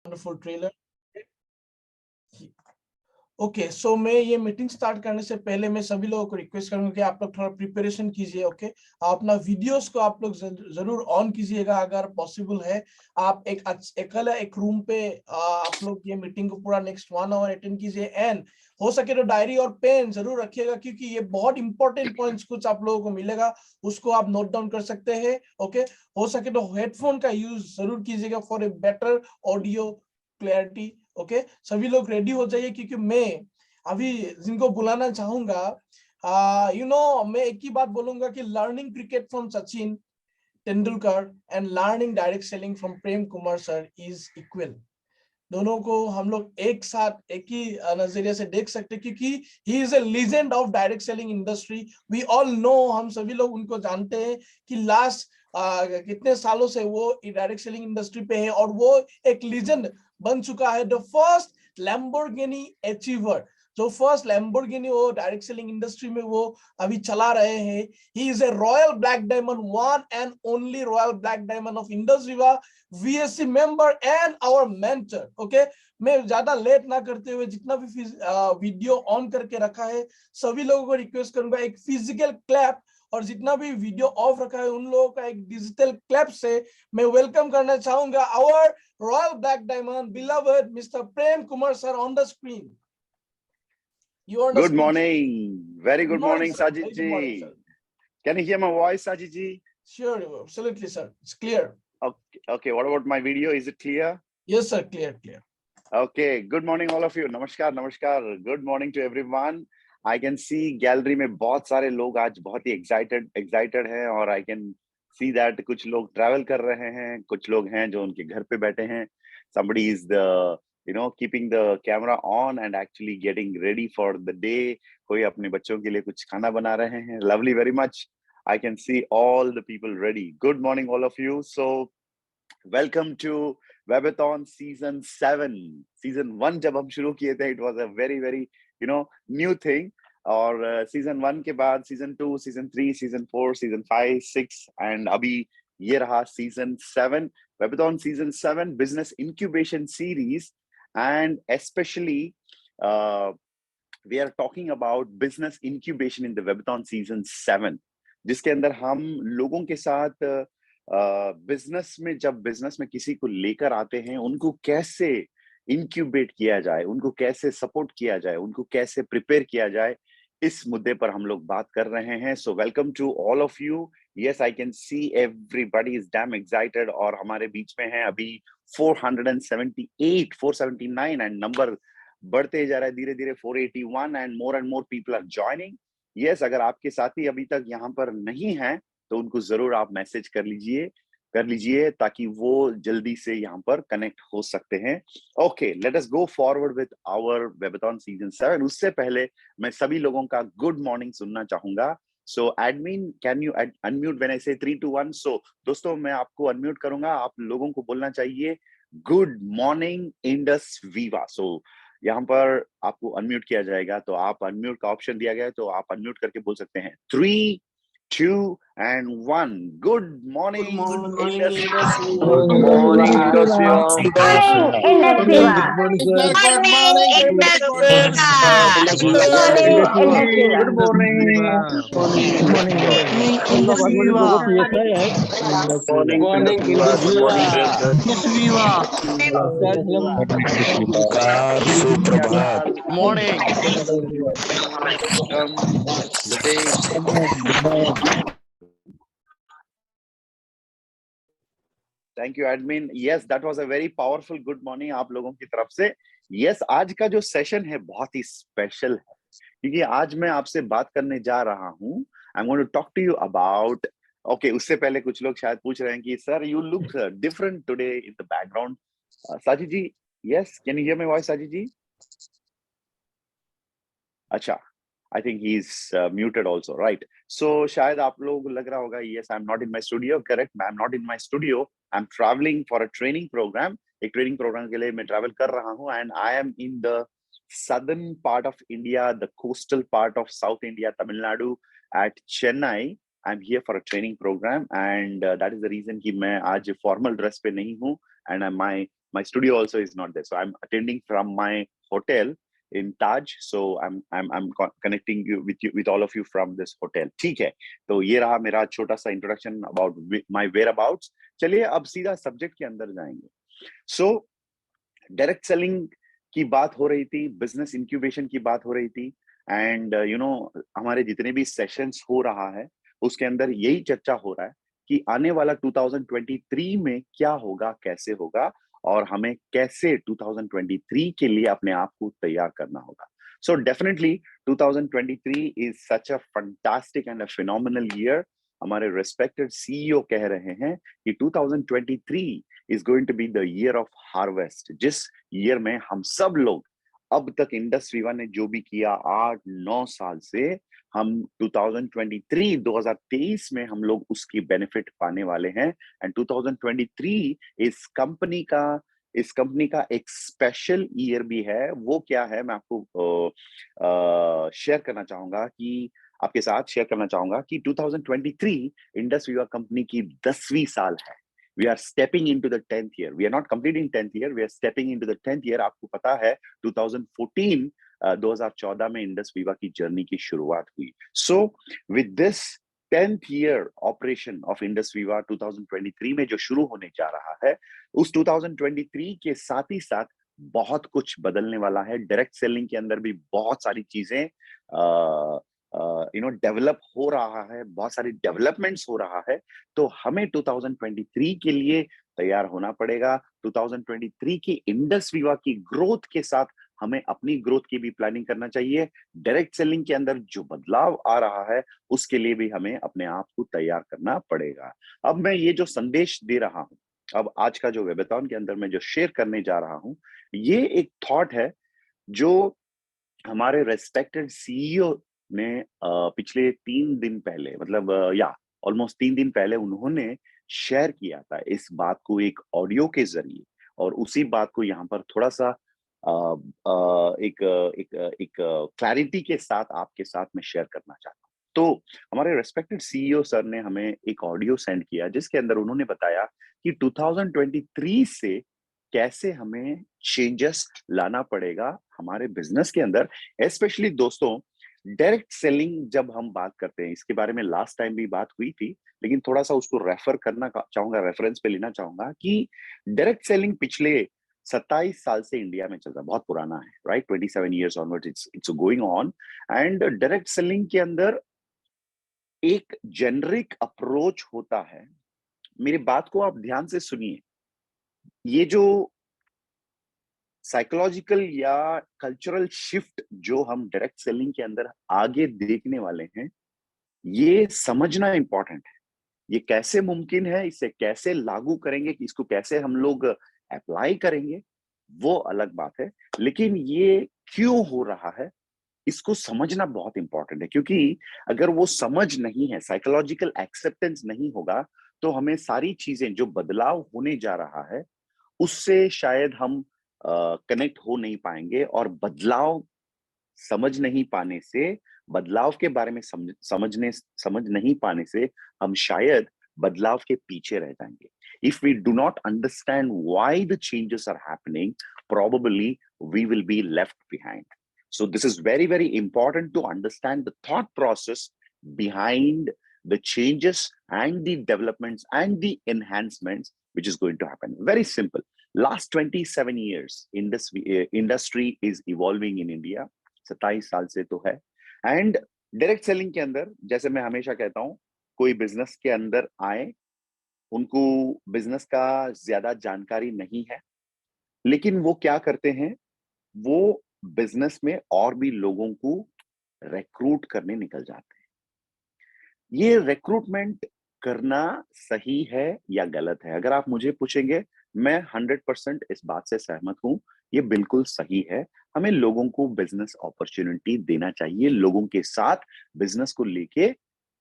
wonderful trailer. Okay so मैं ये meeting start करने से पहले मैं सभी लोगों को रिक्वेस्ट करूंगा कि आप लोग थोड़ा प्रिपरेशन कीजिए. ओके अपना वीडियोस को आप लोग जरूर ऑन कीजिएगा अगर पॉसिबल है. आप अकेला एक रूम पे आप लोग ये मीटिंग को पूरा नेक्स्ट 1 आवर अटेंड कीजिए. एंड हो सके तो डायरी और पेन जरूर रखिएगा क्योंकि ये बहुत इंपॉर्टेंट पॉइंट्स कुछ आप लोगों को मिलेगा, उसको आप नोट डाउन कर सकते हैं. ओके हो सके तो हेडफोन का यूज जरूर कीजिएगा for a better audio clarity. Okay सभी लोग रेडी हो जाइए क्योंकि मैं अभी जिनको बुलाना चाहूंगा, मैं एक ही बात बोलूंगा कि learning cricket from Sachin Tendulkar and learning direct selling from Prem Kumar sir is equal. दोनों को हम लोग एक साथ एक ही नजरिए से देख सकते हैं क्योंकि he is a legend of direct selling industry. We all know, हम सभी लोग उनको जानते हैं कि लास्ट कितने सालों से वो डायरेक्ट सेलिंग इंडस्ट्री पे है और वो एक लीजेंड बन चुका है. द फर्स्ट लैम्बोर्गिनी अचीवर, जो फर्स्ट लैम्बोर्गिनी वो डायरेक्ट सेलिंग इंडस्ट्री में वो अभी चला रहे हैं. He is a royal black diamond, one and only royal black diamond of IndusViva, VSC member and our mentor. Okay मैं ज्यादा लेट ना करते हुए जितना भी वीडियो ऑन करके रखा है सभी लोगों को रिक्वेस्ट करूंगा एक फिजिकल क्लैप, और जितना भी वीडियो ऑफ रखा है उन लोगों का एक डिजिटल क्लैप से मैं वेलकम करना चाहूंगा our royal black diamond beloved mister Prem Kumar sir on the screen. You on the Good screen, morning. Very good good morning, sir. Sajid Very good morning, ji. sir. Can you hear my voice, Sajid ji? Sure, absolutely, sir. It's clear. Okay. Okay. What about my video? Is it clear? Yes, sir. Clear, clear. Okay. Good morning, all of you. Namaskar, namaskar. Good morning to everyone. I can see gallery में बहुत सारे लोग आज बहुत ही excited हैं और I can see that कुछ लोग travel कर रहे हैं, कुछ लोग हैं जो उनके घर पे बैठे हैं. Somebody is keeping the camera on and actually getting ready for the day. कोई अपने बच्चों के लिए कुछ खाना बना रहे हैं. Lovely, very much. I can see all the people ready. Good morning, all of you. So, welcome to Webathon Season 7. Season 1 जब हम शुरू किए थे, it was a very, very, new thing. और Season 1 के बाद Season 2, Season 3, Season 4, Season 5, 6 and अभी ये रहा Season 7. Webathon Season 7 Business Incubation Series, and especially we are talking about business incubation in the Webathon Season 7, जिसके अंदर हम लोगों के साथ बिजनेस में किसी को लेकर आते हैं, उनको कैसे इंक्यूबेट किया जाए, उनको कैसे सपोर्ट किया जाए, उनको कैसे प्रिपेयर किया जाए, इस मुद्दे पर हम लोग बात कर रहे हैं. So welcome to all of you. Yes, I can see everybody is damn excited. और हमारे बीच में है अभी 478, 479 एंड नंबर बढ़ते जा रहा है धीरे धीरे. 481 and more people are joining. Yes, अगर आपके साथी अभी तक यहाँ पर नहीं है तो उनको जरूर आप मैसेज कर लीजिए ताकि वो जल्दी से यहाँ पर कनेक्ट हो सकते हैं. Okay, let us go forward with our webathon season 7. उससे पहले मैं सभी लोगों का गुड मॉर्निंग सुनना चाहूंगा. So admin, can you unmute when I say 3 2 1? सो दोस्तों, मैं आपको अनम्यूट करूंगा, आप लोगों को बोलना चाहिए गुड मॉर्निंग इंडस वीवा. सो यहाँ पर आपको अनम्यूट किया जाएगा, तो आप अनम्यूट का ऑप्शन दिया गया है, तो आप अनम्यूट करके बोल सकते हैं 3 2 and 1. Good morning. Good morning, Indus. Good morning, Indus Viva. Good morning, Indus Viva. Good morning, sir. Good morning, Indus Viva. Good morning, Indus Viva. Good morning. Good morning, Indus Viva. Good morning, Indus Viva. Indus Viva. नमस्कार, सुप्रभात. Morning. Good day. Thank you, admin. Yes, that was a very powerful good morning आप लोगों की तरफ से. Yes, आज का जो सेशन है बहुत ही स्पेशल है क्योंकि आज मैं आपसे बात करने जा रहा हूँ. I'm going to talk to you about. Okay, उससे पहले कुछ लोग शायद पूछ रहे हैं कि sir, you look different today in the background. Sajid ji, yes, can you hear my voice, Sajid ji? अच्छा, I think he's muted also, right? So शायद आप लोग लग रहा होगा, yes, I'm not in my studio. Correct, I'm not in my studio. I'm traveling for a training program. एक training programme के लिए मैं ट्रैवल कर रहा हूँ, and I am in the southern part of India, the coastal part of South India, Tamil Nadu, at Chennai. I'm here for a training program, and that is the reason कि मैं आज formal dress पे नहीं हूँ, and my my studio also is not there, so I'm attending from my hotel in Taj. So I'm connecting you with all of you from this hotel. ठीक है, तो ये रहा मेरा छोटा सा इंट्रोडक्शन अबाउट माय वेयरअबाउट्स. चलिए अब सीधा सब्जेक्ट के अंदर जाएंगे. सो डायरेक्ट सेलिंग की बात हो रही थी, बिजनेस इंक्यूबेशन की बात हो रही थी, एंड हमारे जितने भी सेशंस हो रहा है उसके अंदर यही चर्चा हो रहा है कि आने वाला 2023 में क्या होगा, कैसे होगा, और हमें कैसे 2023 के लिए अपने आप को तैयार करना होगा. So definitely 2023 is such a fantastic and a phenomenal year. हमारे respected CEO कह रहे हैं कि 2023 is going to be the year of harvest. जिस year में हम सब लोग अब तक इंडस्ट्री वन ने जो भी किया 8-9 साल से, हम 2023 में हम लोग उसकी बेनिफिट पाने वाले हैं. एंड 2023 इस कंपनी का एक स्पेशल ईयर भी है. वो क्या है, मैं आपको शेयर करना चाहूंगा कि आपके साथ शेयर करना चाहूंगा कि 2023 इंडस विवा कंपनी की 10वीं साल है. We are stepping into the 10th year. We are not completing 10th year. We are stepping into the 10th year. आपको पता है 2014 में इंडस विवा की जर्नी की शुरुआत हुई. So with this 10th year operation of Indus विवा 2023 में जो शुरू होने जा रहा है, उस 2023 के साथ ही साथ बहुत कुछ बदलने वाला है. डायरेक्ट सेलिंग के अंदर भी बहुत सारी चीजें डेवलप हो रहा है, बहुत सारी डेवलपमेंट्स हो रहा है. तो हमें 2023 के लिए तैयार होना पड़ेगा. 2023 की इंडस विवा की ग्रोथ के साथ हमें अपनी ग्रोथ की भी प्लानिंग करना चाहिए. डायरेक्ट सेलिंग के अंदर जो बदलाव आ रहा है उसके लिए भी हमें अपने आप को तैयार करना पड़ेगा. अब मैं ये जो संदेश दे रहा हूं, अब आज का जो वेबथॉन के अंदर मैं जो शेयर करने जा रहा हूं, ये एक थॉट है जो हमारे रेस्पेक्टेड सीईओ ने पिछले 3 दिन पहले, मतलब ऑलमोस्ट 3 दिन पहले उन्होंने शेयर किया था इस बात को एक ऑडियो के जरिए, और उसी बात को यहाँ पर थोड़ा सा एक क्लैरिटी के साथ आपके साथ में शेयर करना चाहता हूँ. तो हमारे रेस्पेक्टेड सीईओ सर ने हमें एक ऑडियो सेंड किया जिसके अंदर उन्होंने बताया कि 2023 से कैसे हमें चेंजेस लाना पड़ेगा हमारे बिजनेस के अंदर. स्पेशली दोस्तों, डायरेक्ट सेलिंग जब हम बात करते हैं, इसके बारे में लास्ट टाइम भी बात हुई थी, लेकिन थोड़ा सा उसको रेफर करना चाहूंगा, रेफरेंस पे लेना चाहूंगा कि डायरेक्ट सेलिंग पिछले 27 साल से इंडिया में चल रहा है, बहुत पुराना है, right. 27 years onwards it's going on. And direct selling के अंदर एक जेनरिक अप्रोच होता है. मेरी बात को आप ध्यान से सुनिए. ये जो साइकोलॉजिकल या कल्चरल शिफ्ट जो हम डायरेक्ट सेलिंग के अंदर आगे देखने वाले हैं, ये समझना इंपॉर्टेंट है. ये कैसे मुमकिन है, इसे कैसे लागू करेंगे, इसको कैसे हम लोग अप्लाई करेंगे, वो अलग बात है. लेकिन ये क्यों हो रहा है, इसको समझना बहुत इंपॉर्टेंट है. क्योंकि अगर वो समझ नहीं है, साइकोलॉजिकल एक्सेप्टेंस नहीं होगा, तो हमें सारी चीजें जो बदलाव होने जा रहा है उससे शायद हम कनेक्ट हो नहीं पाएंगे, और बदलाव समझ नहीं पाने से, बदलाव के बारे में समझ नहीं पाने से हम शायद बदलाव के पीछे रह जाएंगे. If we do not understand why the changes are happening, probably we will be left behind. So this is very, very important to understand the thought process behind the changes and the developments and the enhancements which is going to happen. Very simple. Last 27 years, industry is evolving in India. 27 साल से तो है. And direct selling के अंदर, जैसे मैं हमेशा कहता हूं, कोई बिजनेस के अंदर आए, उनको बिजनेस का ज्यादा जानकारी नहीं है, लेकिन वो क्या करते हैं, वो बिजनेस में और भी लोगों को रिक्रूट करने निकल जाते हैं. ये रिक्रूटमेंट करना सही है या गलत है, अगर आप मुझे पूछेंगे, मैं 100% इस बात से सहमत हूं. ये बिल्कुल सही है. हमें लोगों को बिजनेस अपॉर्चुनिटी देना चाहिए, लोगों के साथ बिजनेस को लेके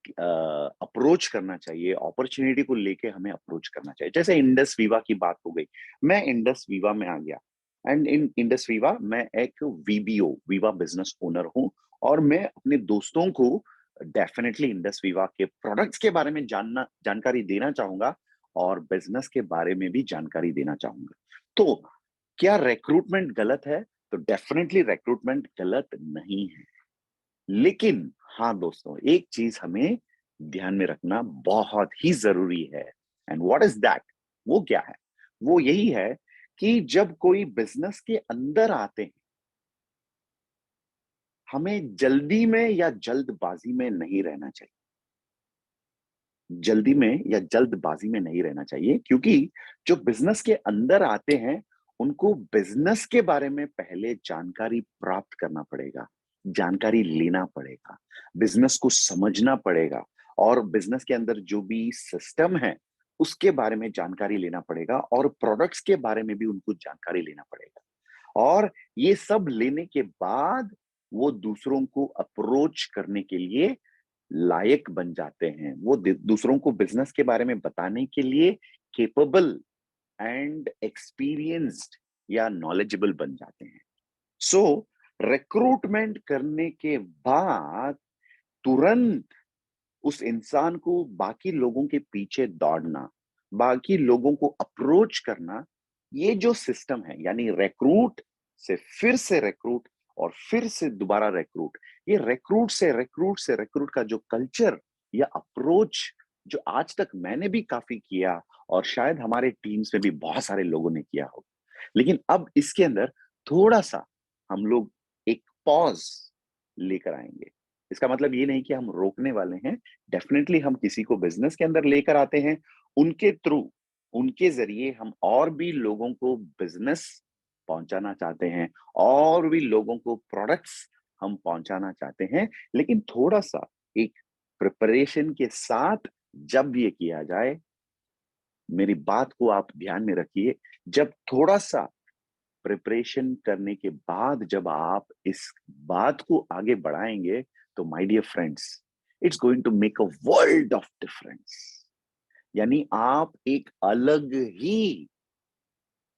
अप्रोच करना चाहिए, अपॉर्चुनिटी को लेके हमें अप्रोच करना चाहिए. जैसे इंडस विवा की बात हो गई, मैं इंडस विवा में आ गया, एंड इन इंडस विवा मैं एक वीबीओ, विवा बिजनेस ओनर हूं, और मैं अपने दोस्तों को डेफिनेटली इंडस विवा के प्रोडक्ट्स के बारे में जानकारी देना चाहूंगा, और बिजनेस के बारे में भी जानकारी देना चाहूंगा. तो क्या रिक्रूटमेंट गलत है? तो डेफिनेटली रिक्रूटमेंट गलत नहीं है, लेकिन हाँ दोस्तों, एक चीज हमें ध्यान में रखना बहुत ही जरूरी है। And what is that? वो क्या है? वो यही है कि जब कोई बिजनेस के अंदर आते हैं, हमें जल्दी में या जल्दबाजी में नहीं रहना चाहिए। जल्दी में या जल्दबाजी में नहीं रहना चाहिए, क्योंकि जो बिजनेस के अंदर आते हैं उनको बिजनेस के बारे में पहले जानकारी प्राप्त करना पड़ेगा, जानकारी लेना पड़ेगा, बिजनेस को समझना पड़ेगा, और बिजनेस के अंदर जो भी सिस्टम है उसके बारे में जानकारी लेना पड़ेगा, और प्रोडक्ट्स के बारे में भी उनको जानकारी लेना पड़ेगा। और ये सब लेने के बाद वो दूसरों को अप्रोच करने के लिए लायक बन जाते हैं, वो दूसरों को बिजनेस के बारे में बताने के लिए केपेबल एंड एक्सपीरियंस्ड या नॉलेजेबल बन जाते हैं। सो रिक्रूटमेंट करने के बाद तुरंत उस इंसान को बाकी लोगों के पीछे दौड़ना, बाकी लोगों को अप्रोच करना, ये जो सिस्टम है, यानी रिक्रूट से रिक्रूट और फिर से दोबारा रिक्रूट, ये रिक्रूट का जो कल्चर या अप्रोच जो आज तक मैंने भी काफी किया, और शायद हमारे टीम्स में भी बहुत सारे लोगों ने किया हो, लेकिन अब इसके अंदर थोड़ा सा हम लोग एक पॉज लेकर आएंगे। इसका मतलब ये नहीं कि हम रोकने वाले हैं, डेफिनेटली हम किसी को बिजनेस के अंदर लेकर आते हैं, उनके थ्रू, उनके जरिए हम और भी लोगों को बिजनेस पहुंचाना चाहते हैं, और भी लोगों को प्रोडक्ट्स हम पहुंचाना चाहते हैं, लेकिन थोड़ा सा एक प्रिपरेशन के साथ जब ये किया जाए, मेरी बात को आप ध्यान में रखिए, जब थोड़ा सा प्रिपरेशन करने के बाद जब आप इस बात को आगे बढ़ाएंगे, तो my dear friends, it's going to make a world of difference. यानी आप एक अलग ही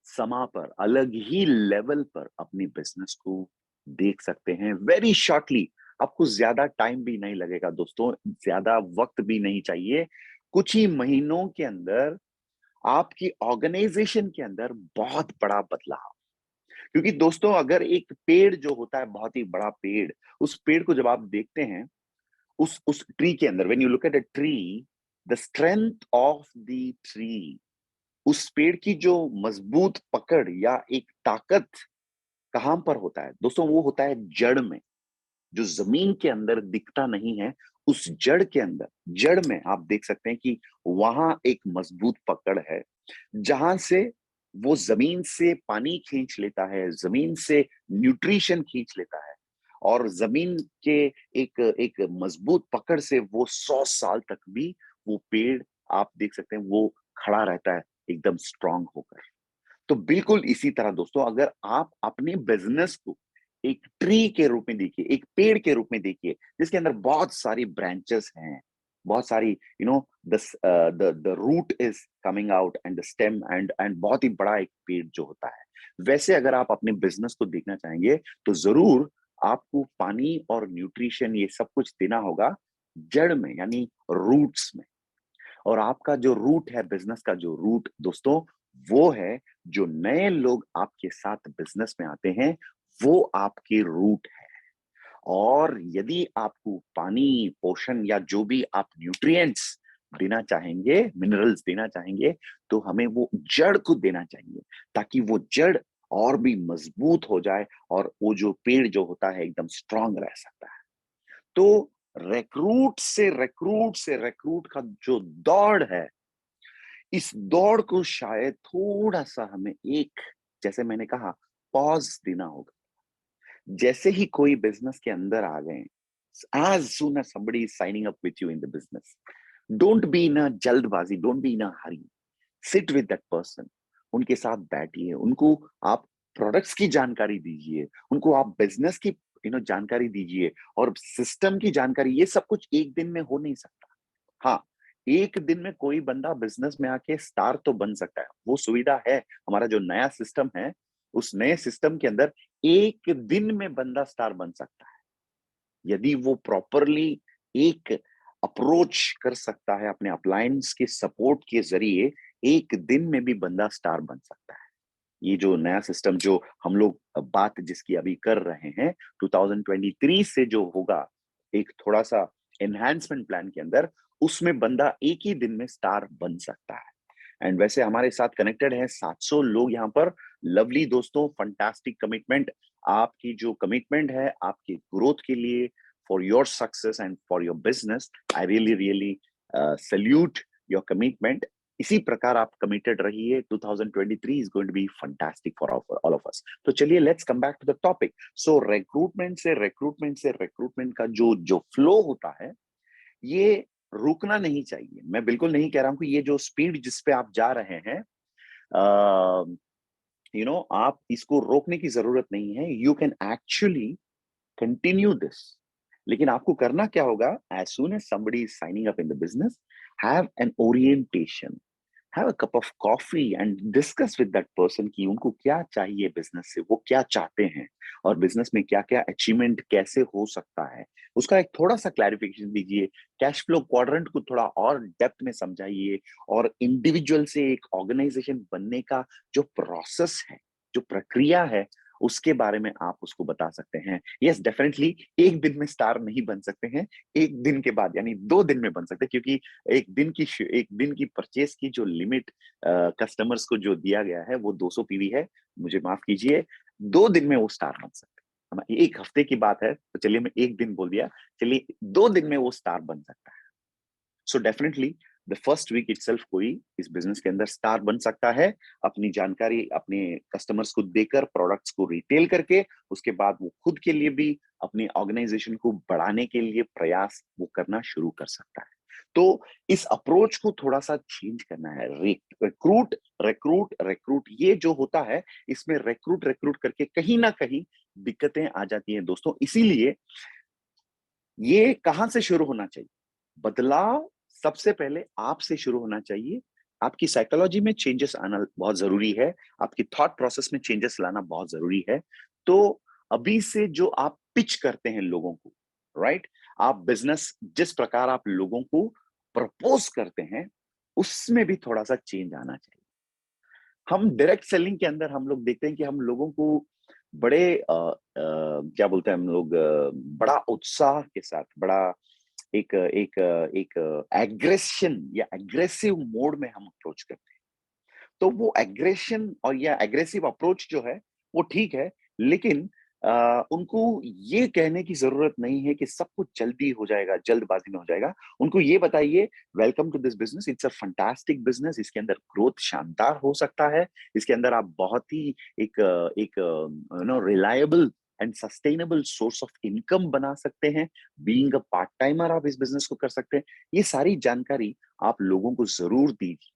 समा पर, अलग ही लेवल पर अपनी बिजनेस को देख सकते हैं वेरी शॉर्टली। आपको ज्यादा टाइम भी नहीं लगेगा दोस्तों, ज्यादा वक्त भी नहीं चाहिए, कुछ ही महीनों के अंदर आपकी ऑर्गेनाइजेशन के अंदर बहुत बड़ा बदलाव। क्योंकि दोस्तों, अगर एक पेड़ जो होता है, बहुत ही बड़ा पेड़, उस पेड़ को जब आप देखते हैं, उस ट्री के अंदर, when you look at a tree, the strength of the tree, उस पेड़ की जो मजबूत पकड़ या एक ताकत कहां पर होता है दोस्तों? वो होता है जड़ में, जो जमीन के अंदर दिखता नहीं है, उस जड़ के अंदर, जड़ में आप देख सकते हैं कि वहां एक मजबूत पकड़ है, जहां से वो जमीन से पानी खींच लेता है, जमीन से न्यूट्रिशन खींच लेता है, और जमीन के एक एक मजबूत पकड़ से वो 100 साल तक भी वो पेड़, आप देख सकते हैं, वो खड़ा रहता है एकदम स्ट्रांग होकर। तो बिल्कुल इसी तरह दोस्तों, अगर आप अपने बिजनेस को एक ट्री के रूप में देखिए, एक पेड़ के रूप में देखिए, जिसके अंदर बहुत सारी ब्रांचेस हैं, बहुत सारी, the root is coming out and the stem and बहुत ही बड़ा एक पेड़ जो होता है, वैसे अगर आप अपने बिजनेस को देखना चाहेंगे, तो जरूर आपको पानी और न्यूट्रिशन ये सब कुछ देना होगा जड़ में, यानी रूट्स में। और आपका जो रूट है, बिजनेस का जो रूट दोस्तों, वो है, जो नए लोग आपके साथ बिजनेस में आते हैं, वो आपके रूट है। और यदि आपको पानी, पोषण या जो भी आप न्यूट्रिएंट्स देना चाहेंगे, मिनरल्स देना चाहेंगे, तो हमें वो जड़ को देना चाहिए, ताकि वो जड़ और भी मजबूत हो जाए, और वो जो पेड़ जो होता है एकदम स्ट्रांग रह सकता है। तो रिक्रूट का जो दौड़ है, इस दौड़ को शायद थोड़ा सा हमें एक, जैसे मैंने कहा, पॉज देना होगा। जैसे ही कोई बिजनेस के अंदर आ गए, as soon as somebody is signing up with you in the business, don't be in a जल्दबाजी, don't be in a hurry, sit with that person, उनके साथ बैठिए, उनको आप प्रोडक्ट्स की जानकारी दीजिए, उनको आप बिजनेस की जानकारी दीजिए, और सिस्टम की जानकारी। ये सब कुछ एक दिन में हो नहीं सकता। हाँ, एक दिन में कोई बंदा बिजनेस में आके स्टार तो बन सकता है, वो सुविधा है। हमारा जो नया सिस्टम है, उस नए सिस्टम के अंदर एक दिन में बंदा स्टार बन सकता है, यदि वो प्रॉपरली एक अप्रोच कर सकता है अपने अपलायंस के सपोर्ट के जरिए, एक दिन में भी बंदा स्टार बन सकता है। ये जो नया सिस्टम जो हम लोग बात जिसकी अभी कर रहे हैं 2023 से जो होगा, एक थोड़ा सा एनहांसमेंट प्लान के अंदर, उसमें बंदा एक ही दिन में स्टार बन सकता है। एंड वैसे हमारे साथ कनेक्टेड हैं 700 लोग यहाँ पर। लवली दोस्तों, फंटास्टिक कमिटमेंट। आपकी जो कमिटमेंट है आपकी ग्रोथ के लिए, for your success and for your business, I really really salute your commitment. इसी प्रकार आप कमिटेड रहिए। 2023 is going to be fantastic for all of us. तो चलिए let's come back to the topic. So recruitment का जो flow होता है, ये रुकना नहीं चाहिए। मैं बिल्कुल नहीं कह रहा हूं कि ये जो स्पीड जिस पे आप जा रहे हैं, आप इसको रोकने की जरूरत नहीं है। You can actually continue this. लेकिन आपको करना क्या होगा? As soon as somebody is signing up in the business, have an orientation, have a cup of coffee and discuss with that person कि उनको क्या चाहिए बिजनेस से, वो क्या चाहते हैं, और बिजनेस में क्या क्या अचीवमेंट कैसे हो सकता है, उसका एक थोड़ा सा क्लैरिफिकेशन दीजिए। कैश फ्लो क्वाड्रेंट को थोड़ा और डेप्थ में समझाइए, और इंडिविजुअल से एक ऑर्गेनाइजेशन बनने का जो प्रोसेस है, जो प्रक्रिया है, उसके बारे में आप उसको बता सकते हैं। यस, डेफिनेटली एक दिन में स्टार नहीं बन सकते हैं, एक दिन के बाद यानी 2 दिन में बन सकते हैं, क्योंकि एक दिन की परचेस की जो लिमिट कस्टमर्स को जो दिया गया है वो 200 पीवी है। मुझे माफ कीजिए, 2 दिन में वो स्टार बन सकते हैं। एक हफ्ते की बात है तो चलिए मैं एक दिन बोल दिया, चलिए 2 दिन में वो स्टार बन सकता है। So definitely the first week itself कोई इस बिजनेस के अंदर स्टार बन सकता है, अपनी जानकारी अपने कस्टमर्स को देकर, प्रोडक्ट्स को रिटेल करके। उसके बाद वो खुद के लिए भी अपनी ऑर्गेनाइजेशन को बढ़ाने के लिए प्रयास वो करना शुरू कर सकता है। तो इस अप्रोच को थोड़ा सा चेंज करना है। रिक्रूट रिक्रूट रिक्रूट, ये जो होता है, इसमें रिक्रूट रिक्रूट करके कहीं ना कहीं दिक्कतें आ जाती हैं दोस्तों। इसीलिए ये कहां से शुरू होना चाहिए? बदलाव सबसे पहले आपसे शुरू होना चाहिए। आपकी साइकोलॉजी में चेंजेस आना बहुत जरूरी है, आपकी थॉट प्रोसेस में चेंजेस लाना बहुत जरूरी है। तो अभी से जो आप पिच करते हैं लोगों को, राइट, आप बिजनेस जिस प्रकार आप लोगों को प्रपोज करते हैं, उसमें भी थोड़ा सा चेंज आना चाहिए। हम डायरेक्ट सेलिंग के अंदर हम लोग देखते हैं कि हम लोगों को बड़े क्या बोलते हैं हम लोग, बड़ा उत्साह के साथ, बड़ा एक एक एक एग्रेशन या एग्रेसिव मोड में हम अप्रोच करते हैं। तो वो एग्रेशन और या एग्रेसिव अप्रोच जो है वो ठीक है, लेकिन उनको ये कहने की जरूरत नहीं है कि सब कुछ जल्दी हो जाएगा, जल्दबाजी में हो जाएगा। उनको ये बताइए, welcome to this business, it's a fantastic business, इसके अंदर ग्रोथ शानदार हो सकता है, इसके अंदर आप बहुत ही एक reliable and sustainable source of income बना सकते हैं। बीइंग अ पार्ट टाइमर आप इस बिजनेस को कर सकते हैं। ये सारी जानकारी आप लोगों को जरूर दीजिए,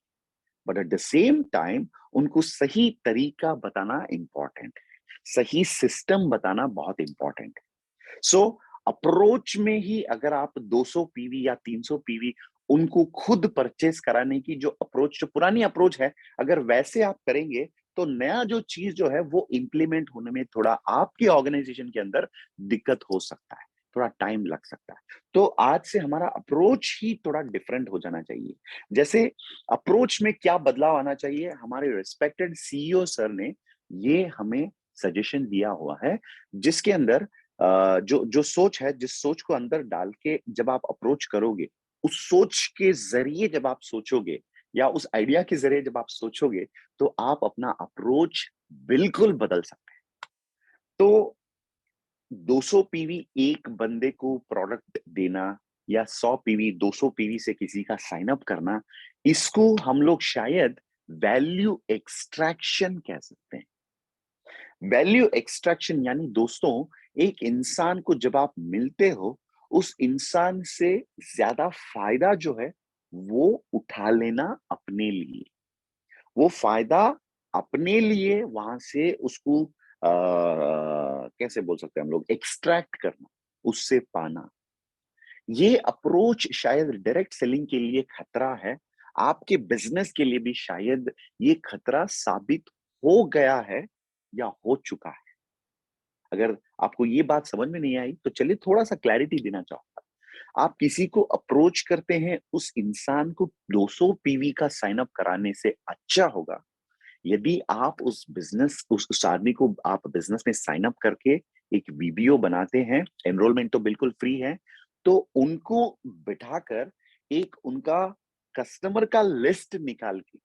but at the same time उनको सही तरीका बताना इंपॉर्टेंट है, सही सिस्टम बताना बहुत इंपॉर्टेंट है। सो अप्रोच में ही अगर आप 200 पीवी या 300 पीवी उनको खुद परचेस कराने की जो अप्रोच, जो पुरानी अप्रोच है, अगर वैसे आप करेंगे तो नया जो चीज जो है वो इंप्लीमेंट होने में थोड़ा आपकी ऑर्गेनाइजेशन के अंदर दिक्कत हो सकता है, थोड़ा टाइम लग सकता है। तो आज से हमारा अप्रोच ही थोड़ा डिफरेंट हो जाना चाहिए। जैसे अप्रोच में क्या बदलाव आना चाहिए, हमारे रिस्पेक्टेड सीईओ सर ने ये हमें सजेशन दिया हुआ है, जिसके अंदर जो सोच है, जिस सोच को अंदर डाल के जब आप अप्रोच करोगे, उस सोच के जरिए जब आप सोचोगे या उस आइडिया के जरिए जब आप सोचोगे, तो आप अपना अप्रोच बिल्कुल बदल सकते हैं। तो 200 पीवी एक बंदे को प्रोडक्ट देना या 100 पीवी 200 पीवी से किसी का साइन अप करना, इसको हम लोग शायद वैल्यू एक्सट्रैक्शन कह सकते हैं। वैल्यू एक्सट्रैक्शन यानी दोस्तों, एक इंसान को जब आप मिलते हो, उस इंसान से ज्यादा फायदा जो है वो उठा लेना अपने लिए, वो फायदा अपने लिए वहां से उसको कैसे बोल सकते हैं हम लोग, एक्सट्रैक्ट करना, उससे पाना। ये अप्रोच शायद डायरेक्ट सेलिंग के लिए खतरा है, आपके बिजनेस के लिए भी शायद ये खतरा साबित हो गया है या हो चुका है। अगर आपको ये बात समझ में नहीं आई तो चलिए थोड़ा सा क्लैरिटी देना चाहूंगा। आप किसी को अप्रोच करते हैं, उस इंसान को 200 पीवी का साइन अप कराने से अच्छा होगा यदि आप उस आदमी को आप बिजनेस में साइन अप करके एक वीबीओ बनाते हैं, एनरोलमेंट तो बिल्कुल फ्री है, तो उनको बिठाकर एक उनका कस्टमर का लिस्ट निकाल के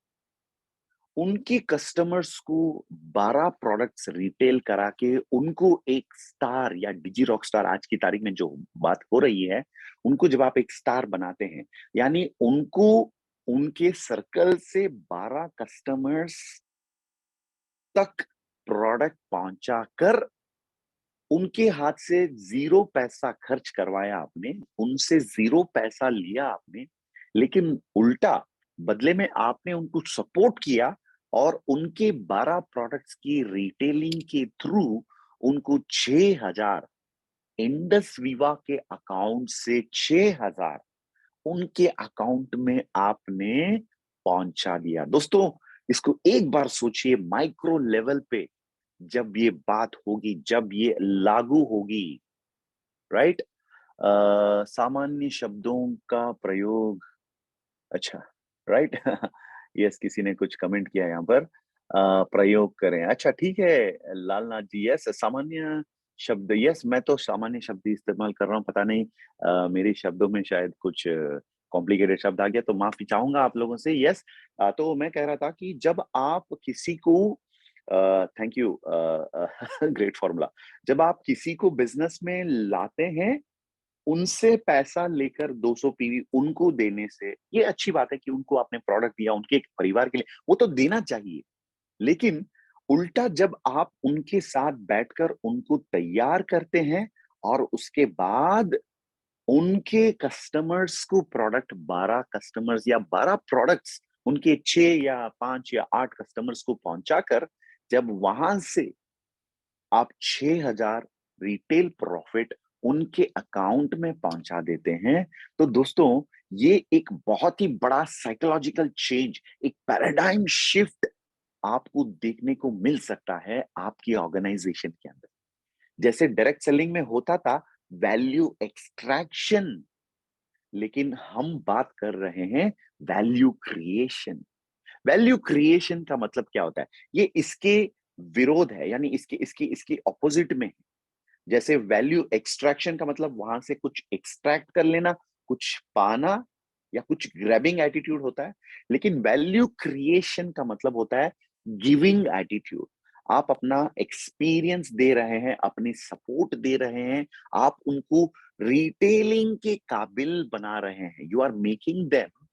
उनके कस्टमर्स को 12 प्रोडक्ट्स रिटेल करा के उनको एक स्टार या डिजी रॉक स्टार, आज की तारीख में जो बात हो रही है, उनको जब आप एक स्टार बनाते हैं, यानी उनको उनके सर्कल से 12 कस्टमर्स तक प्रोडक्ट पहुंचा कर उनके हाथ से 0 पैसा खर्च करवाया आपने, उनसे 0 पैसा लिया आपने, लेकिन उल्टा बदले में आपने उनको सपोर्ट किया और उनके 12 प्रोडक्ट्स की रिटेलिंग के थ्रू उनको 6000 इंडस वीवा के अकाउंट से 6000 उनके अकाउंट में आपने पहुंचा दिया। दोस्तों, इसको एक बार सोचिए, माइक्रो लेवल पे जब ये बात होगी, जब ये लागू होगी, राइट? सामान्य शब्दों का प्रयोग, अच्छा, राइट? यस, किसी ने कुछ कमेंट किया यहाँ पर, प्रयोग करें। अच्छा, ठीक है लालनाथ जी, यस सामान्य शब्द, यस मैं तो सामान्य शब्द ही इस्तेमाल कर रहा हूँ, पता नहीं मेरे शब्दों में शायद कुछ कॉम्प्लिकेटेड शब्द आ गया, तो माफी चाहूंगा आप लोगों से। यस, तो मैं कह रहा था कि जब आप किसी को, थैंक यू, ग्रेट फॉर्मूला, जब आप किसी को बिजनेस में लाते हैं, उनसे पैसा लेकर 200 पीवी उनको देने से, ये अच्छी बात है कि उनको आपने प्रोडक्ट दिया, उनके एक परिवार के लिए, वो तो देना चाहिए। लेकिन उल्टा जब आप उनके साथ बैठकर उनको तैयार करते हैं और उसके बाद उनके कस्टमर्स को प्रोडक्ट, 12 कस्टमर्स या 12 प्रोडक्ट्स उनके 6 या 5 या 8 कस्टमर्स को पहुंचाकर जब वहां से आप 6000 रिटेल प्रॉफिट उनके अकाउंट में पहुंचा देते हैं, तो दोस्तों ये एक बहुत ही बड़ा साइकोलॉजिकल चेंज, एक पैराडाइम शिफ्ट आपको देखने को मिल सकता है आपकी ऑर्गेनाइजेशन के अंदर। जैसे डायरेक्ट सेलिंग में होता था वैल्यू एक्सट्रैक्शन, लेकिन हम बात कर रहे हैं वैल्यू क्रिएशन। वैल्यू क्रिएशन का मतलब क्या होता है? ये इसके विरोध है, यानी इसके इसके इसके ऑपोजिट में है। जैसे वैल्यू एक्सट्रैक्शन का मतलब वहां से कुछ एक्सट्रैक्ट कर लेना, कुछ पाना या कुछ ग्रैबिंग एटीट्यूड होता है, लेकिन वैल्यू क्रिएशन का मतलब होता है गिविंग एटीट्यूड। आप अपना एक्सपीरियंस दे रहे हैं, अपनी सपोर्ट दे रहे हैं, आप उनको रिटेलिंग के काबिल बना रहे हैं, you are making them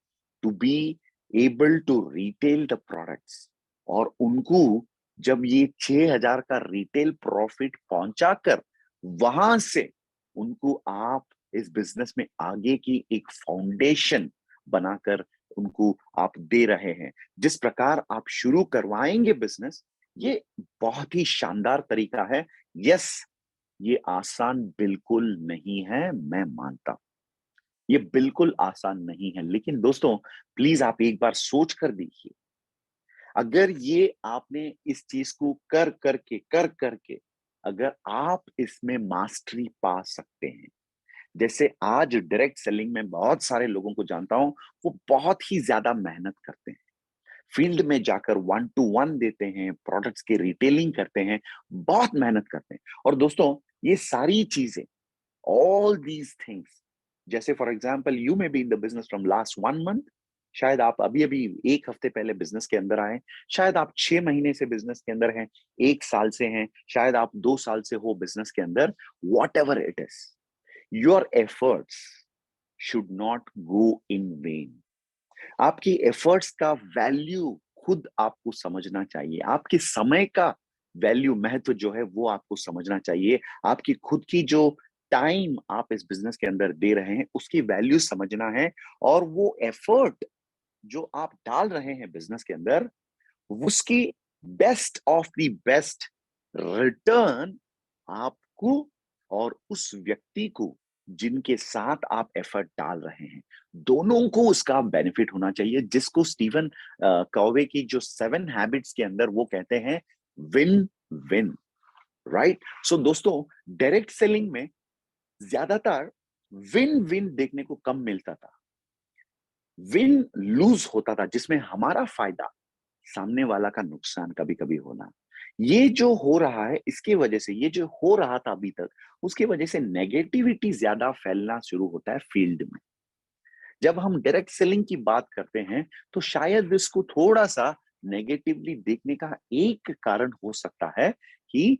to be able to retail the products. और उनको जब ये 6000 का रिटेल प्रॉफिट पहुंचाकर वहां से उनको आप इस बिजनेस में आगे की एक फाउंडेशन बनाकर उनको आप दे रहे हैं। जिस प्रकार आप शुरू करवाएंगे बिजनेस, ये बहुत ही शानदार तरीका है। यस, ये आसान बिल्कुल नहीं है, मैं मानता हूं ये बिल्कुल आसान नहीं है, लेकिन दोस्तों प्लीज आप एक बार सोच कर देखिए, अगर ये आपने इस चीज को कर करके अगर आप इसमें मास्टरी पा सकते हैं, जैसे आज डायरेक्ट सेलिंग में बहुत सारे लोगों को जानता हूं, वो बहुत ही ज्यादा मेहनत करते हैं, फील्ड में जाकर 1-to-1 देते हैं, प्रोडक्ट्स की रिटेलिंग करते हैं, बहुत मेहनत करते हैं। और दोस्तों ये सारी चीजें, ऑल दीज थिंग्स, जैसे for example you may be in the business from last 1 month, शायद आप अभी अभी 1 हफ्ते पहले बिजनेस के अंदर आए, शायद आप 6 महीने से बिजनेस के अंदर हैं, 1 साल से हैं, शायद आप 2 साल से हो बिजनेस के अंदर, what ever it is, your efforts should not go in when. आपकी एफर्ट्स का वैल्यू खुद आपको समझना चाहिए, आपके समय का वैल्यू, महत्व जो है वो आपको समझना चाहिए, आपकी खुद की जो टाइम आप इस बिजनेस के अंदर दे रहे हैं उसकी वैल्यू समझना है, और वो एफर्ट जो आप डाल रहे हैं बिजनेस के अंदर, उसकी best of the best return आपको और उस व्यक्ति को जिनके साथ आप एफर्ट डाल रहे हैं, दोनों को उसका बेनिफिट होना चाहिए, जिसको स्टीवन कॉवे की जो 7 हैबिट्स के अंदर वो कहते हैं विन विन, राइट? सो दोस्तों डायरेक्ट सेलिंग में ज्यादातर विन विन देखने को कम मिलता था, विन लूज होता था, जिसमें हमारा फायदा सामने वाला का नुकसान कभी कभी होना। ये जो हो रहा है, इसके वजह से, ये जो हो रहा था अभी तक, उसके वजह से नेगेटिविटी ज्यादा फैलना शुरू होता है फील्ड में। जब हम डायरेक्ट सेलिंग की बात करते हैं तो शायद इसको थोड़ा सा नेगेटिवली देखने का एक कारण हो सकता है कि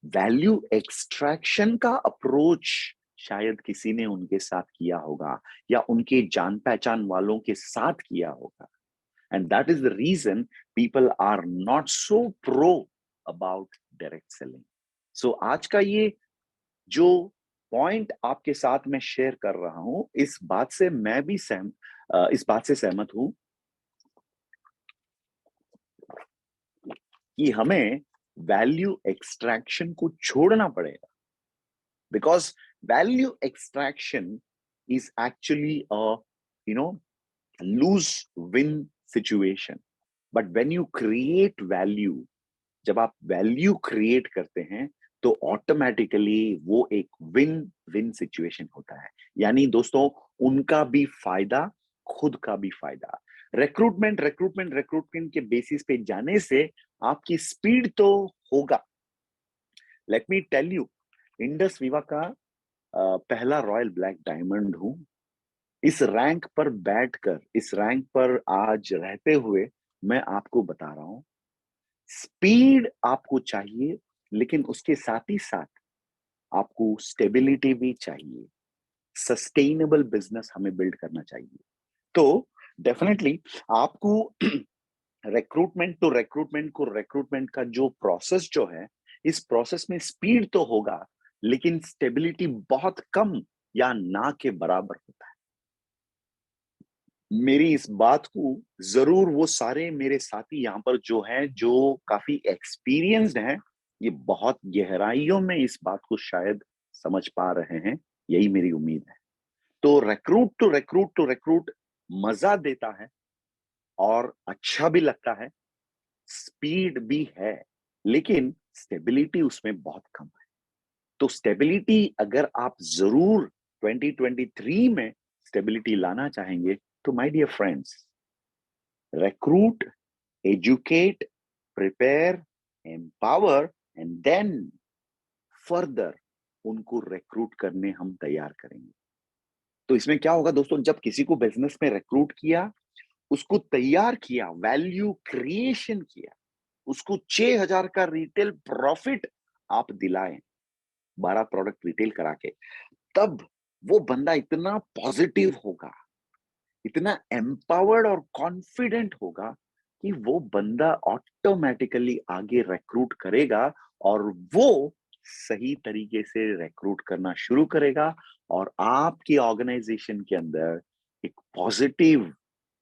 वैल्यू एक्सट्रैक्शन का अप्रोच शायद किसी ने उनके साथ किया होगा या उनके जान पहचान वालों के साथ किया होगा। And that is the reason people are not so pro about direct selling. So आज का ये जो पॉइंट आपके साथ में शेयर कर रहा हूं, इस बात से मैं भी इस बात से सहमत हूं कि हमें वैल्यू एक्सट्रैक्शन को छोड़ना पड़ेगा, because value extraction is actually a loose win situation. But when you create value, जब आप वैल्यू क्रिएट करते हैं तो ऑटोमेटिकली वो एक विन विन सिचुएशन होता है। यानी दोस्तों, उनका भी फायदा, खुद का भी फायदा। रिक्रूटमेंट रिक्रूटमेंट रिक्रूटमेंट के बेसिस पे जाने से आपकी स्पीड तो होगा। Let me tell you, Indus Viva का पहला रॉयल ब्लैक डायमंड हूं। इस रैंक पर बैठकर, इस रैंक पर आज रहते हुए मैं आपको बता रहा हूं, स्पीड आपको चाहिए, लेकिन उसके साथ ही साथ आपको स्टेबिलिटी भी चाहिए। सस्टेनेबल बिजनेस हमें बिल्ड करना चाहिए। तो डेफिनेटली आपको रिक्रूटमेंट का जो प्रोसेस जो है, इस प्रोसेस में स्पीड तो होगा, लेकिन स्टेबिलिटी बहुत कम या ना के बराबर होता है। मेरी इस बात को जरूर वो सारे मेरे साथी यहाँ पर जो हैं, जो काफी एक्सपीरियंस्ड हैं, ये बहुत गहराइयों में इस बात को शायद समझ पा रहे हैं, यही मेरी उम्मीद है। तो रिक्रूट मजा देता है और अच्छा भी लगता है, स्पीड भी है, लेकिन स्टेबिलिटी उसमें बहुत कम है। तो स्टेबिलिटी अगर आप जरूर 2023 में स्टेबिलिटी लाना चाहेंगे तो my dear friends, recruit, educate, prepare, empower and then further उनको रिक्रूट करने हम तैयार करेंगे। तो इसमें क्या होगा दोस्तों, जब किसी को बिजनेस में रिक्रूट किया, उसको तैयार किया, वैल्यू क्रिएशन किया, उसको 6,000 का रिटेल प्रॉफिट आप दिलाएं 12 प्रोडक्ट रिटेल करा के, तब वो बंदा इतना पॉजिटिव होगा, इतना एम्पावर्ड और कॉन्फिडेंट होगा कि वो बंदा ऑटोमेटिकली आगे रिक्रूट करेगा और वो सही तरीके से रिक्रूट करना शुरू करेगा और आपकी ऑर्गेनाइजेशन के अंदर एक positive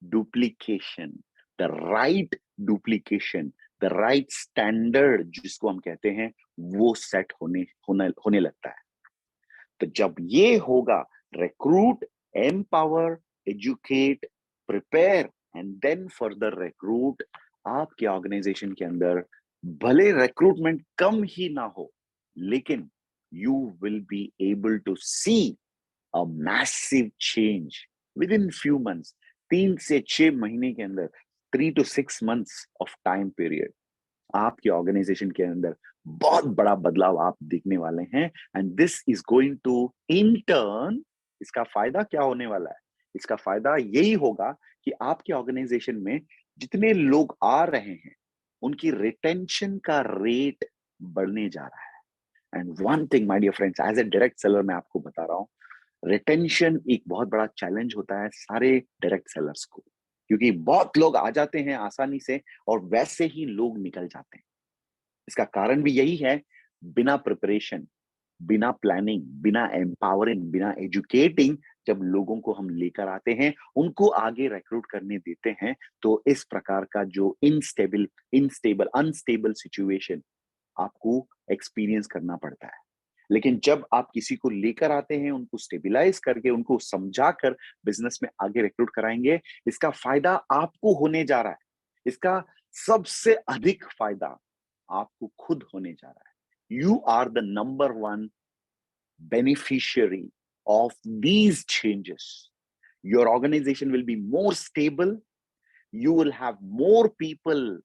duplication, the right duplication, the right standard जिसको हम कहते हैं, वो सेट होने लगता है। तो जब ये होगा, recruit, empower, educate, prepare and then further recruit, आपके ऑर्गेनाइजेशन के अंदर भले रिक्रूटमेंट कम ही ना हो, लेकिन you will be able to see a massive change within few months. 3 से 6 महीने के अंदर, 3 to 6 months of time period, आपके ऑर्गेनाइजेशन के अंदर बहुत बड़ा बदलाव आप देखने वाले हैं। And this is going to in turn, इसका फायदा क्या होने वाला है? इसका फायदा यही होगा कि आपके ऑर्गेनाइजेशन में जितने लोग आ रहे हैं, उनकी रिटेंशन का रेट बढ़ने जा रहा है। And one thing my dear friends, as a direct seller मैं आपको बता रहा हूं, रिटेंशन एक बहुत बड़ा चैलेंज होता है सारे डायरेक्ट सेलर्स को, क्योंकि बहुत लोग आ जाते हैं आसानी से और वैसे ही लोग निकल जाते हैं। इसका कारण भी यही है, बिना प्रिपरेशन, बिना प्लानिंग, बिना एम्पावरिंग, बिना एजुकेटिंग जब लोगों को हम लेकर आते हैं, उनको आगे रिक्रूट करने देते हैं, तो इस प्रकार का जो अनस्टेबल सिचुएशन आपको एक्सपीरियंस करना पड़ता है। लेकिन जब आप किसी को लेकर आते हैं, उनको स्टेबिलाइज करके, उनको समझाकर बिजनेस में आगे रिक्रूट कराएंगे, इसका फायदा आपको होने जा रहा है। इसका सबसे अधिक फायदा आपको खुद होने जा रहा है। You are the number 1 beneficiary of these changes. Your organization will be more stable, you will have more people,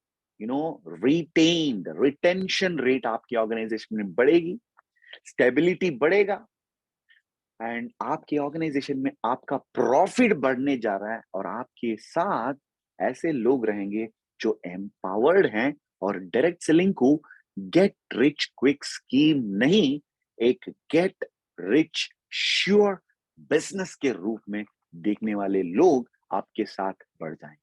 retained. Retention rate आपकी ऑर्गेनाइजेशन में बढ़ेगी, स्टेबिलिटी बढ़ेगा, एंड आपके ऑर्गेनाइजेशन में आपका प्रॉफिट बढ़ने जा रहा है, और आपके साथ ऐसे लोग रहेंगे जो एम्पावर्ड हैं और डायरेक्ट सेलिंग को गेट रिच क्विक स्कीम नहीं, एक गेट रिच श्योर बिजनेस के रूप में देखने वाले लोग आपके साथ बढ़ जाएं।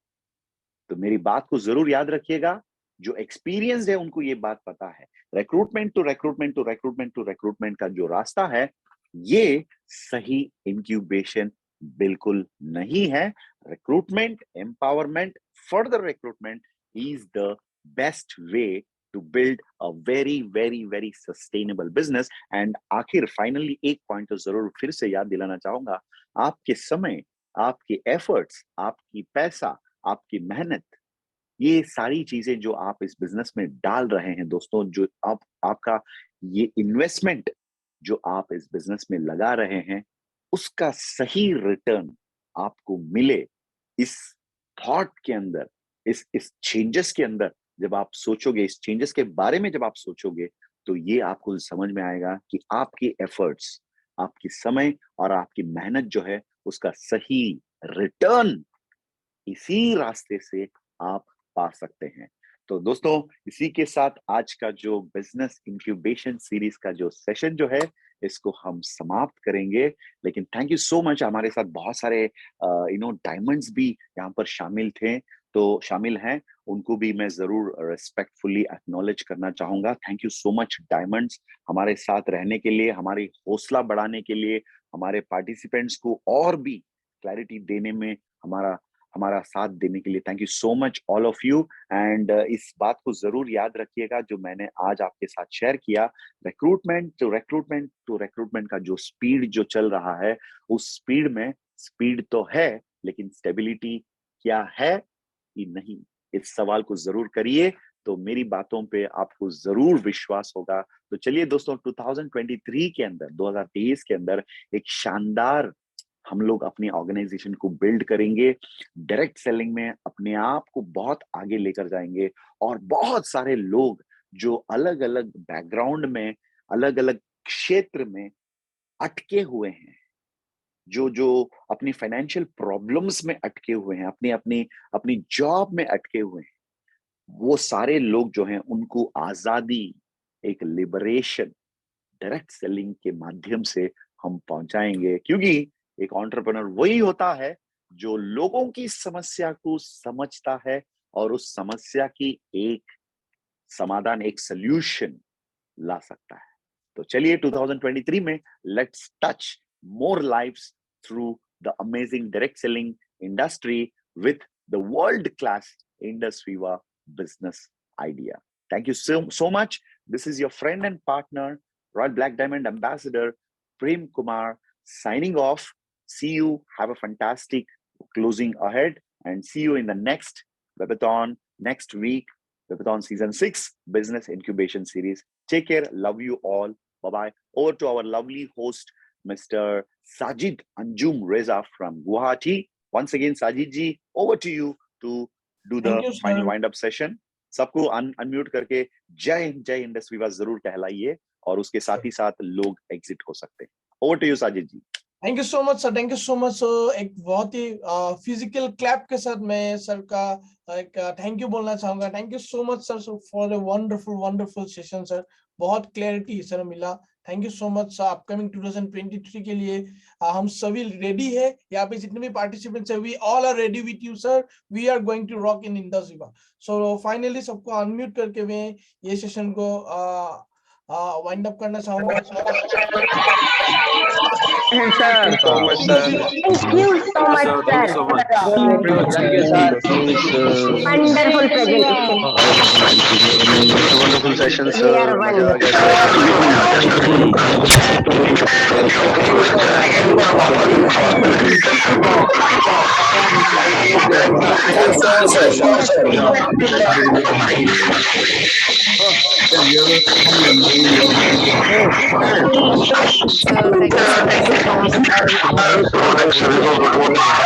तो मेरी बात को जरूर याद रखिएगा, जो एक्सपीरियंस है उनको ये बात पता है, recruitment to recruitment to recruitment to recruitment का जो रास्ता है, ये सही इंक्यूबेशन बिल्कुल नहीं है। Recruitment, empowerment, further recruitment is the best way to build a very very very sustainable business. And आखिर फाइनली एक पॉइंट तो जरूर फिर से याद दिलाना चाहूंगा, आपके समय, आपके एफर्ट्स, आपकी पैसा, आपकी मेहनत, ये सारी चीजें जो आप इस बिजनेस में डाल रहे हैं दोस्तों, जो आपका ये इन्वेस्टमेंट जो आप इस बिजनेस में लगा रहे हैं, उसका सही रिटर्न आपको मिले, इस थॉट के अंदर, इस चेंजेस के अंदर जब आप सोचोगे, इस चेंजेस के बारे में जब आप सोचोगे, तो ये आपको समझ में आएगा कि आपके एफर्ट्स, आपकी समय और आपकी मेहनत जो है, उसका सही रिटर्न इसी रास्ते से आप पा सकते हैं। तो दोस्तों, इसी के साथ आज का जो बिजनेस इंक्यूबेशन सीरीज का जो सेशन जो है, इसको हम समाप्त करेंगे। लेकिन थैंक यू सो मच, हमारे साथ बहुत सारे डायमंड्स भी यहाँ पर शामिल हैं, उनको भी मैं जरूर रिस्पेक्टफुली एक्नॉलेज करना चाहूंगा। Thank you so much diamonds, हमारे साथ रहने के लिए, हमारी हौसला बढ़ाने के लिए, हमारे पार्टिसिपेंट्स को और भी क्लैरिटी देने में हमारा साथ देने के लिए। Thank you so much all of you. And इस बात को जरूर याद रखिएगा जो मैंने आज आपके साथ शेयर किया, रिक्रूटमेंट टू रिक्रूटमेंट का जो स्पीड जो चल रहा है, उस स्पीड में स्पीड तो है, लेकिन स्टेबिलिटी क्या है कि नहीं, इस सवाल को जरूर करिए, तो मेरी बातों पे आपको जरूर विश्वास होगा। तो चलिए दोस्तों, 2023 के अंदर, 2023 के अंदर एक शानदार हम लोग अपनी ऑर्गेनाइजेशन को बिल्ड करेंगे, डायरेक्ट सेलिंग में अपने आप को बहुत आगे लेकर जाएंगे, और बहुत सारे लोग जो अलग अलग बैकग्राउंड में, अलग अलग क्षेत्र में अटके हुए हैं, जो अपनी फाइनेंशियल प्रॉब्लम्स में अटके हुए हैं, अपनी जॉब में अटके हुए हैं, वो सारे लोग जो हैं, उनको आजादी, एक लिबरेशन डायरेक्ट सेलिंग के माध्यम से हम पहुंचाएंगे। क्योंकि एक एंटरप्रेन्योर वही होता है जो लोगों की समस्या को समझता है और उस समस्या की एक समाधान, एक सॉल्यूशन ला सकता है। तो चलिए 2023 में let's touch more lives through the amazing direct selling industry with the world class Indus Viva business idea. Thank you so much. This is your friend and partner, Royal Black Diamond Ambassador, Prem Kumar, signing off. See you. Have a fantastic closing ahead, and see you in the next Webathon next week, Webathon Season 6 Business Incubation Series. Take care. Love you all. Bye-bye. Over to our lovely host, Mr. Sajid Anjum Reza from Guwahati. Once again, Sajid ji, over to you to do the final wind-up session. सबको unmute करके जय Hind Indus Viva जरूर कहलाइए, और उसके साथ ही साथ लोग exit हो सकते हैं। Over to you Sajid ji. Thank you so much sir, thank you so much. एक बहुत ही फिजिकल क्लैप के साथ मैं सर का एक थैंक यू बोलना चाहूंगा। Thank you so much sir for a wonderful session sir, बहुत क्लैरिटी सर मिला। Thank you so much. Upcoming 2023 के लिए हम सभी रेडी है, यहाँ पे जितने भी पार्टिसिपेंट्स है, we all are ready with you sir, we are going to rock in Indus viva. So finally सबको अनम्यूट करके मैं ये सेशन को वाइंड अप करना चाहूंगा। Thank you so much, sir. Thank you so much, sir. Wonderful presentation. Wonderful session, We sir. are one. So, thank you so much.